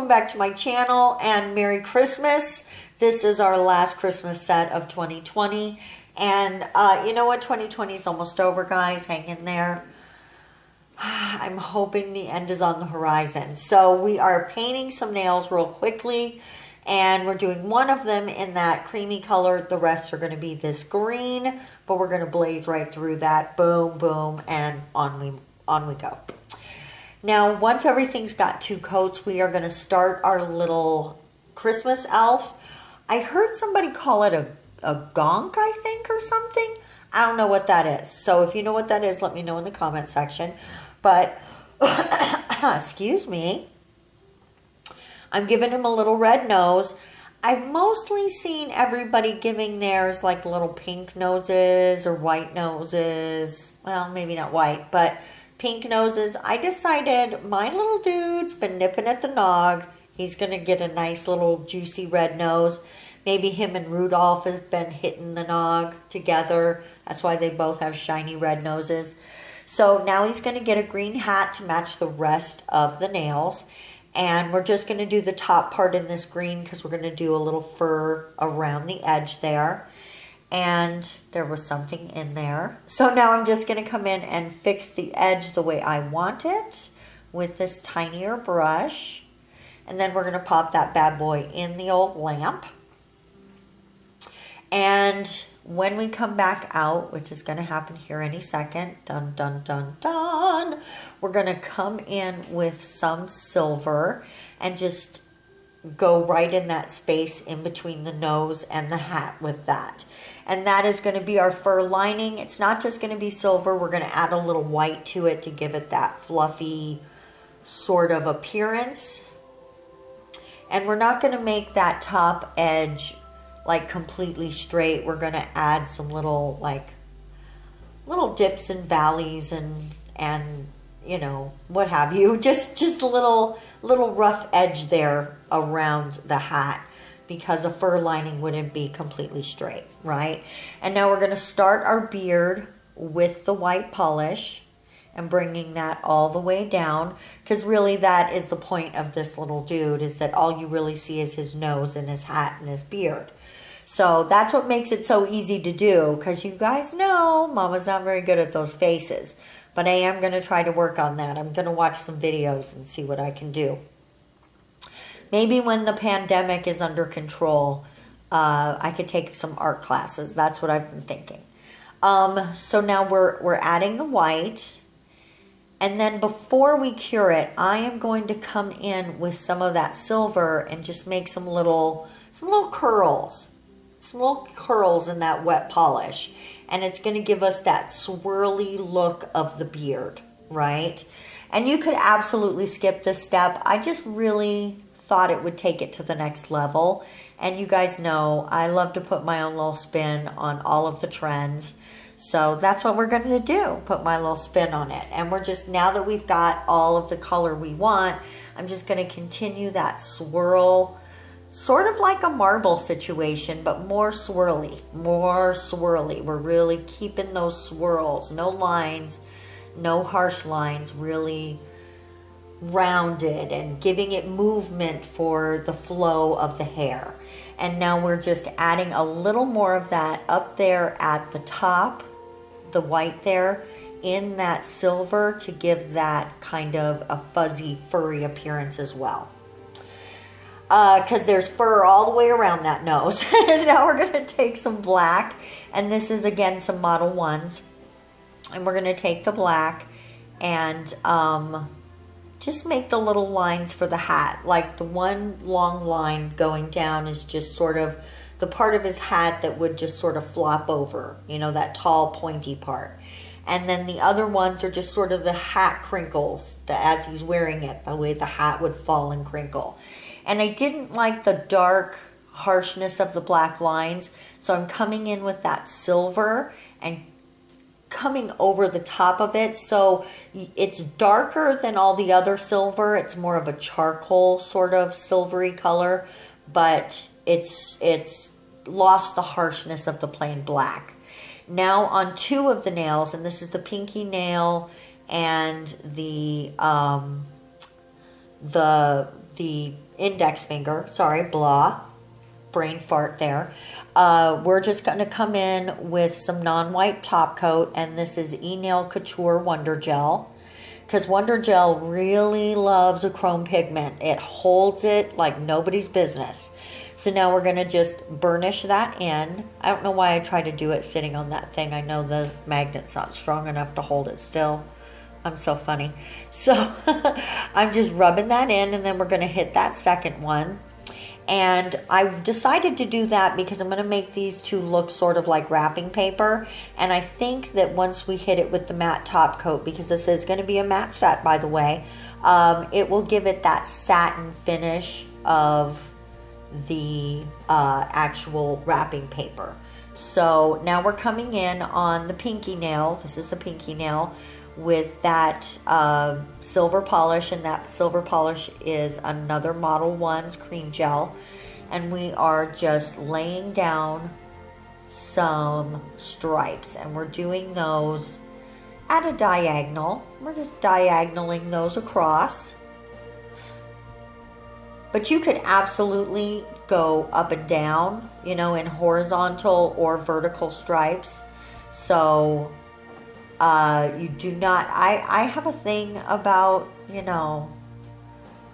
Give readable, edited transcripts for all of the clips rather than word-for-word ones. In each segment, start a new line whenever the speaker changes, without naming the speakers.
welcome back to my channel and Merry Christmas. This is our last Christmas set of 2020. And you know what? 2020 is almost over, guys. Hang in there. I'm hoping the end is on the horizon. So we are painting some nails real quickly. And we're doing one of them in that creamy color. The rest are going to be this green. But we're going to blaze right through that. Boom, boom, and on we go. Now, once everything's got 2 coats, we are going to start our little Christmas elf. I heard somebody call it a gonk, I think, or something. I don't know what that is. So if you know what that is, let me know in the comment section. But, excuse me, I'm giving him a little red nose. I've mostly seen everybody giving theirs like little pink noses or white noses. Well, maybe not white, but pink noses. I decided my little dude's been nipping at the nog. He's going to get a nice little juicy red nose. Maybe him and Rudolph have been hitting the nog together. That's why they both have shiny red noses. So now he's going to get a green hat to match the rest of the nails. And we're just going to do the top part in this green because we're going to do a little fur around the edge there. And there was something in there. So now I'm just going to come in and fix the edge the way I want it with this tinier brush. And then we're going to pop that bad boy in the old lamp. And when we come back out, which is going to happen here any second, dun, dun, dun, dun, we're going to come in with some silver and just go right in that space in between the nose and the hat with that. And that is going to be our fur lining. It's not just going to be silver. We're going to add a little white to it to give it that fluffy sort of appearance. And we're not going to make that top edge like completely straight. We're going to add some little little dips and valleys and you know, what have you. Just a little rough edge there around the hat, because a fur lining wouldn't be completely straight, right? And now we're going to start our beard with the white polish and bringing that all the way down, because really that is the point of this little dude, is that all you really see is his nose and his hat and his beard. So that's what makes it so easy to do, because you guys know Mama's not very good at those faces. But I am going to try to work on that. I'm going to watch some videos and see what I can do. Maybe when the pandemic is under control, I could take some art classes. That's what I've been thinking. So now we're adding the white. And then before we cure it, I am going to come in with some of that silver and just make some little curls. Some little curls in that wet polish. And it's going to give us that swirly look of the beard, right? And you could absolutely skip this step. I just really thought it would take it to the next level. And you guys know I love to put my own little spin on all of the trends. So that's what we're going to do, put my little spin on it. And we're just, now that we've got all of the color we want, I'm just going to continue that swirl, sort of like a marble situation, but more swirly, more swirly. We're really keeping those swirls, no lines, no harsh lines, really rounded and giving it movement for the flow of the hair. And now we're just adding a little more of that up there at the top, the white there, in that silver to give that kind of a fuzzy, furry appearance as well. Because there's fur all the way around that nose. And now we're going to take some black. And this is, again, some Model 1s. And we're going to take the black and just make the little lines for the hat. Like the one long line going down is just sort of the part of his hat that would just sort of flop over. You know, that tall, pointy part. And then the other ones are just sort of the hat crinkles as he's wearing it. The way the hat would fall and crinkle. And I didn't like the dark harshness of the black lines. So I'm coming in with that silver and coming over the top of it. So it's darker than all the other silver. It's more of a charcoal sort of silvery color. But it's lost the harshness of the plain black. Now on 2 of the nails, and this is the pinky nail and the index finger, sorry, blah, brain fart there. We're just going to come in with some non-white top coat, and this is Enail Couture Wonder Gel, because Wonder Gel really loves a chrome pigment. It holds it like nobody's business. So now we're going to just burnish that in. I don't know why I tried to do it sitting on that thing. I know the magnet's not strong enough to hold it still. I'm so funny. So I'm just rubbing that in, and then we're going to hit that second one. And I decided to do that because I'm going to make these two look sort of like wrapping paper. And I think that once we hit it with the matte top coat, because this is going to be a matte set, by the way, it will give it that satin finish of the actual wrapping paper. So now we're coming in on the pinky nail. This is the pinky nail with that silver polish, and that silver polish is another Model 1's cream gel, and we are just laying down some stripes, and we're doing those at a diagonal. We're just diagonaling those across, but you could absolutely go up and down, you know, in horizontal or vertical stripes. So you do not, I have a thing about, you know,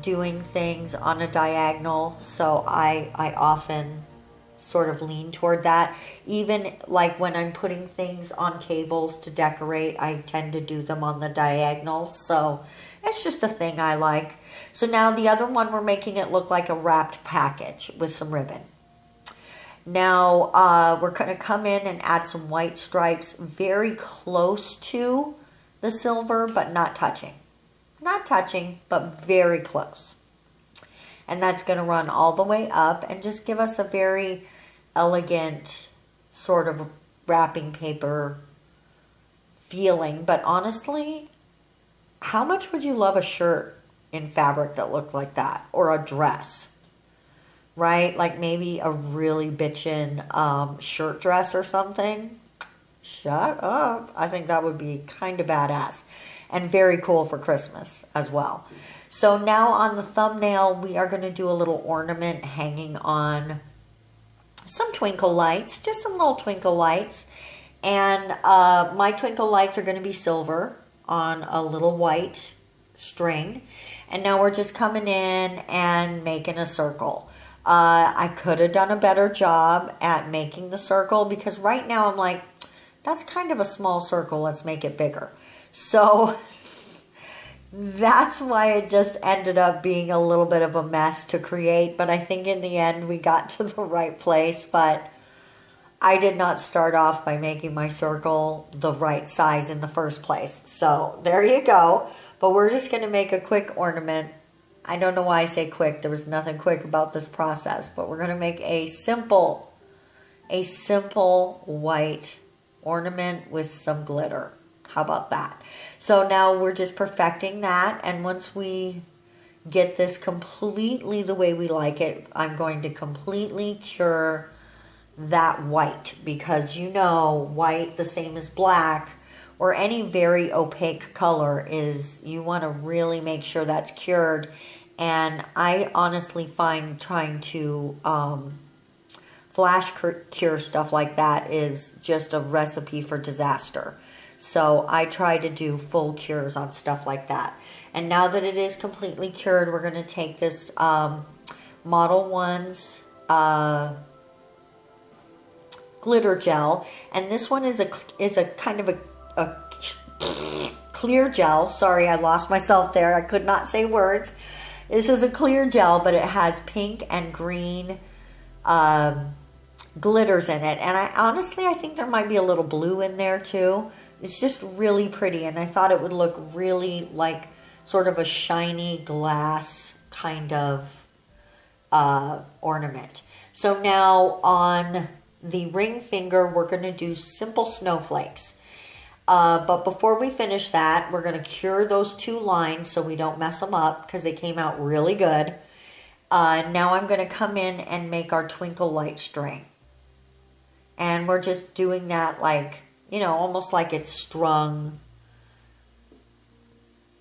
doing things on a diagonal, so I often sort of lean toward that. Even like when I'm putting things on tables to decorate, I tend to do them on the diagonal, so it's just a thing I like. So now the other one, we're making it look like a wrapped package with some ribbon. Now, we're going to come in and add some white stripes very close to the silver, but not touching. Not touching, but very close. And that's going to run all the way up and just give us a very elegant sort of wrapping paper feeling. But honestly, how much would you love a shirt in fabric that looked like that? Or a dress? Right? Like maybe a really bitchin' shirt dress or something. Shut up. I think that would be kind of badass. And very cool for Christmas as well. So now on the thumbnail, we are going to do a little ornament hanging on some twinkle lights. Just some little twinkle lights. And my twinkle lights are going to be silver on a little white string. And now we're just coming in and making a circle. I could have done a better job at making the circle, because right now I'm like, that's kind of a small circle. Let's make it bigger. So that's why it just ended up being a little bit of a mess to create. But I think in the end we got to the right place. But I did not start off by making my circle the right size in the first place. So there you go. But we're just going to make a quick ornament. I don't know why I say quick. There was nothing quick about this process. But we're going to make a simple white ornament with some glitter. How about that? So now we're just perfecting that. And once we get this completely the way we like it, I'm going to completely cure that white. Because you know, white, the same as black, or any very opaque color, is you want to really make sure that's cured. And I honestly find trying to flash cure stuff like that is just a recipe for disaster. So I try to do full cures on stuff like that. And now that it is completely cured, we're going to take this Model 1's glitter gel. And this one is a kind of a clear gel. Sorry, I lost myself there. I could not say words. This is a clear gel, but it has pink and green glitters in it. And I think there might be a little blue in there too. It's just really pretty, and I thought it would look really like sort of a shiny glass kind of ornament. So now on the ring finger, we're going to do simple snowflakes. But before we finish that, we're going to cure those two lines so we don't mess them up, because they came out really good. Now I'm going to come in and make our twinkle light string. And we're just doing that like, you know, almost like it's strung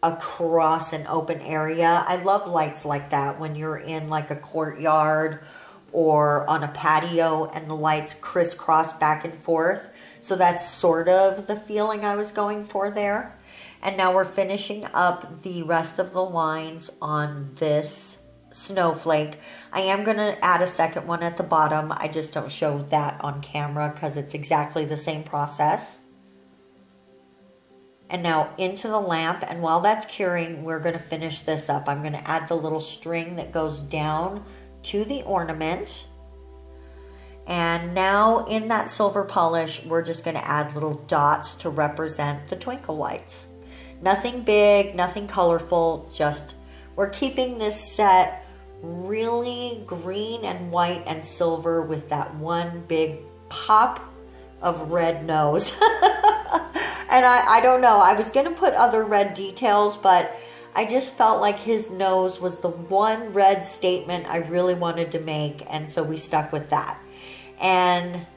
across an open area. I love lights like that when you're in like a courtyard or on a patio and the lights crisscross back and forth. So that's sort of the feeling I was going for there. And now we're finishing up the rest of the lines on this snowflake. I am going to add a second one at the bottom. I just don't show that on camera because it's exactly the same process. And now into the lamp, and while that's curing, we're going to finish this up. I'm going to add the little string that goes down to the ornament. And now in that silver polish, we're just going to add little dots to represent the twinkle lights. Nothing big, nothing colorful, just we're keeping this set really green and white and silver with that one big pop of red nose. And I don't know, I was going to put other red details, but I just felt like his nose was the one red statement I really wanted to make, and so we stuck with that. And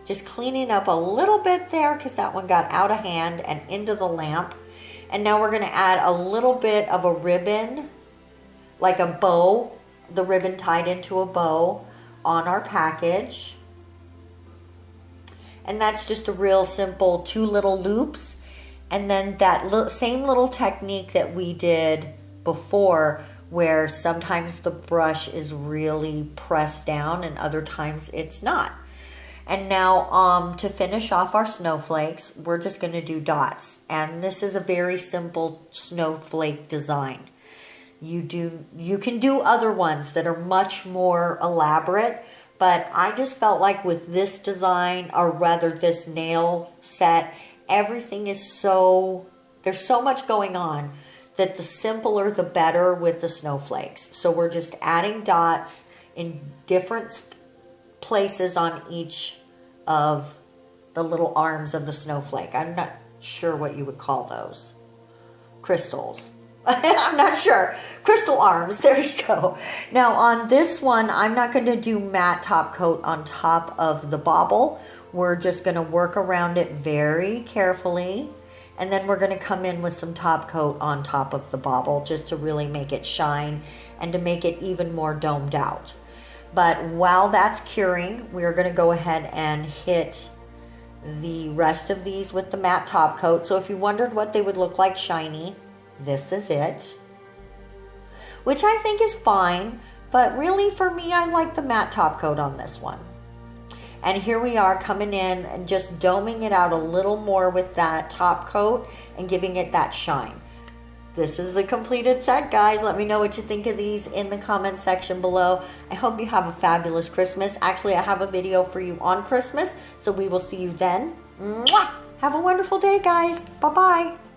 just cleaning up a little bit there because that one got out of hand and into the lamp. And now we're going to add a little bit of a ribbon, like a bow, the ribbon tied into a bow on our package. And that's just a real simple 2 little loops. And then that same little technique that we did before, where sometimes the brush is really pressed down and other times it's not. And now to finish off our snowflakes, we're just going to do dots. And this is a very simple snowflake design. You can do other ones that are much more elaborate, but I just felt like with this design, or rather this nail set, everything is there's so much going on that the simpler the better with the snowflakes. So we're just adding dots in different places on each of the little arms of the snowflake. I'm not sure what you would call those. Crystals. I'm not sure. Crystal arms. There you go. Now on this one, I'm not going to do matte top coat on top of the bauble. We're just going to work around it very carefully. And then we're going to come in with some top coat on top of the bauble just to really make it shine and to make it even more domed out. But while that's curing, we're going to go ahead and hit the rest of these with the matte top coat. So if you wondered what they would look like shiny, this is it. Which I think is fine, but really for me, I like the matte top coat on this one. And here we are coming in and just doming it out a little more with that top coat and giving it that shine. This is the completed set, guys. Let me know what you think of these in the comment section below. I hope you have a fabulous Christmas. Actually, I have a video for you on Christmas, so we will see you then. Mwah! Have a wonderful day, guys. Bye-bye.